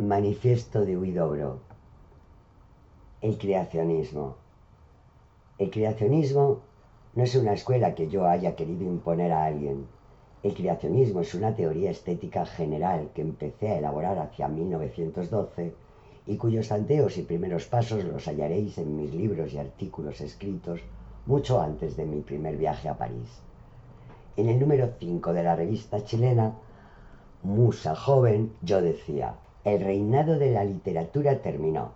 Manifiesto de Huidobro. El creacionismo. El creacionismo no es una escuela que yo haya querido imponer a alguien. El creacionismo es una teoría estética general que empecé a elaborar hacia 1912 y cuyos tanteos y primeros pasos los hallaréis en mis libros y artículos escritos mucho antes de mi primer viaje a París. En el número 5 de la revista chilena Musa Joven yo decía: el reinado de la literatura terminó.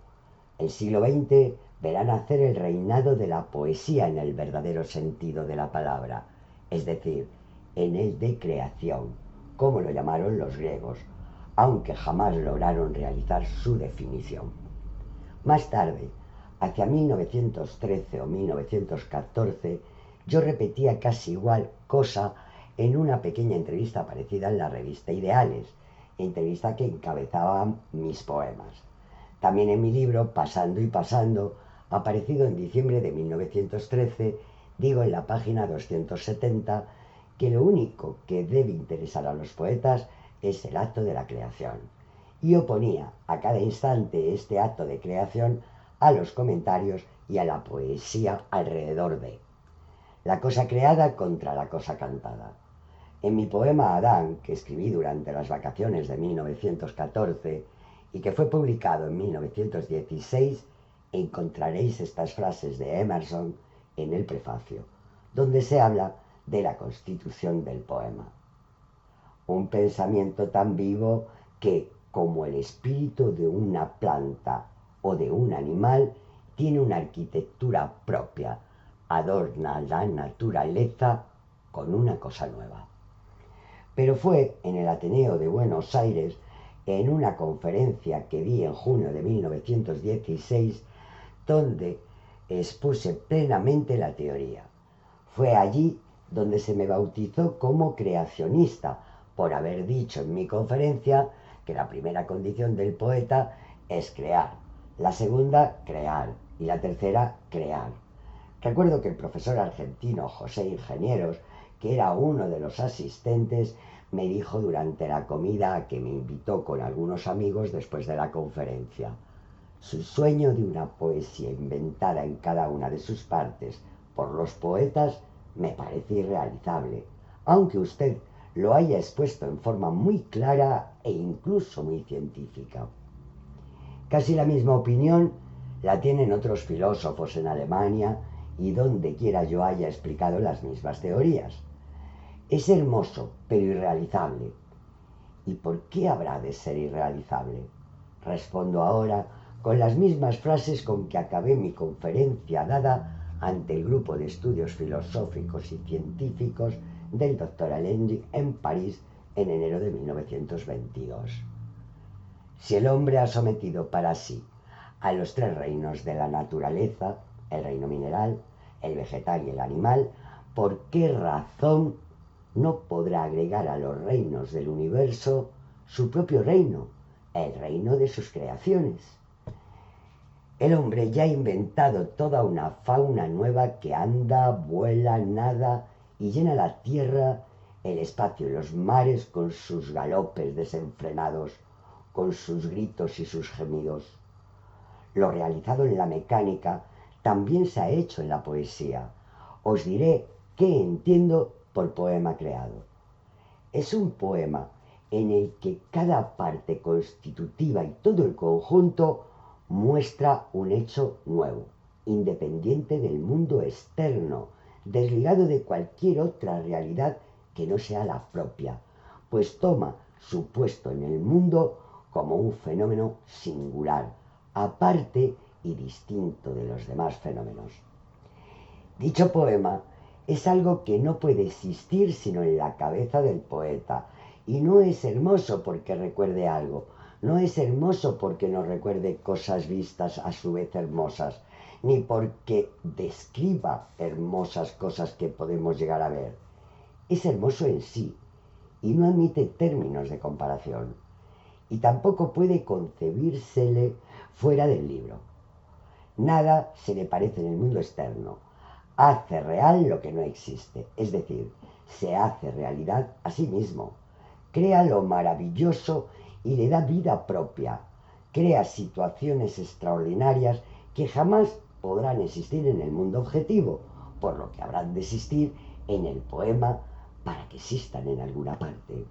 El siglo XX verá nacer el reinado de la poesía en el verdadero sentido de la palabra, es decir, en el de creación, como lo llamaron los griegos, aunque jamás lograron realizar su definición. Más tarde, hacia 1913 o 1914, yo repetía casi igual cosa en una pequeña entrevista aparecida en la revista Ideales, entrevista que encabezaba mis poemas. También en mi libro Pasando y Pasando, aparecido en diciembre de 1913, digo en la página 270 que lo único que debe interesar a los poetas es el acto de la creación, y oponía a cada instante este acto de creación a los comentarios y a la poesía alrededor de la cosa creada contra la cosa cantada. En mi poema Adán, que escribí durante las vacaciones de 1914 y que fue publicado en 1916, encontraréis estas frases de Emerson en el prefacio, donde se habla de la constitución del poema. Un pensamiento tan vivo que, como el espíritu de una planta o de un animal, tiene una arquitectura propia, adorna la naturaleza con una cosa nueva. Pero fue en el Ateneo de Buenos Aires, en una conferencia que di en junio de 1916, donde expuse plenamente la teoría. Fue allí donde se me bautizó como creacionista, por haber dicho en mi conferencia que la primera condición del poeta es crear, la segunda, crear, y la tercera, crear. Recuerdo que el profesor argentino José Ingenieros, que era uno de los asistentes, me dijo durante la comida a que me invitó con algunos amigos después de la conferencia: su sueño de una poesía inventada en cada una de sus partes por los poetas me parece irrealizable, aunque usted lo haya expuesto en forma muy clara e incluso muy científica. Casi la misma opinión la tienen otros filósofos en Alemania y donde quiera yo haya explicado las mismas teorías. Es hermoso, pero irrealizable. ¿Y por qué habrá de ser irrealizable? Respondo ahora con las mismas frases con que acabé mi conferencia dada ante el grupo de estudios filosóficos y científicos del Dr. Allendy en París en enero de 1922. Si el hombre ha sometido para sí a los tres reinos de la naturaleza, el reino mineral, el vegetal y el animal, ¿por qué razón no podrá agregar a los reinos del universo su propio reino, el reino de sus creaciones? El hombre ya ha inventado toda una fauna nueva que anda, vuela, nada y llena la tierra, el espacio y los mares con sus galopes desenfrenados, con sus gritos y sus gemidos. Lo realizado en la mecánica también se ha hecho en la poesía. Os diré qué entiendo por poema creado. Es un poema en el que cada parte constitutiva y todo el conjunto muestra un hecho nuevo, independiente del mundo externo, desligado de cualquier otra realidad que no sea la propia, pues toma su puesto en el mundo como un fenómeno singular, aparte y distinto de los demás fenómenos. Dicho poema es algo que no puede existir sino en la cabeza del poeta, y no es hermoso porque recuerde algo, no es hermoso porque nos recuerde cosas vistas a su vez hermosas, ni porque describa hermosas cosas que podemos llegar a ver. Es hermoso en sí, y no admite términos de comparación, y tampoco puede concebírsele fuera del libro. Nada se le parece en el mundo externo. Hace real lo que no existe, es decir, se hace realidad a sí mismo, crea lo maravilloso y le da vida propia, crea situaciones extraordinarias que jamás podrán existir en el mundo objetivo, por lo que habrán de existir en el poema para que existan en alguna parte.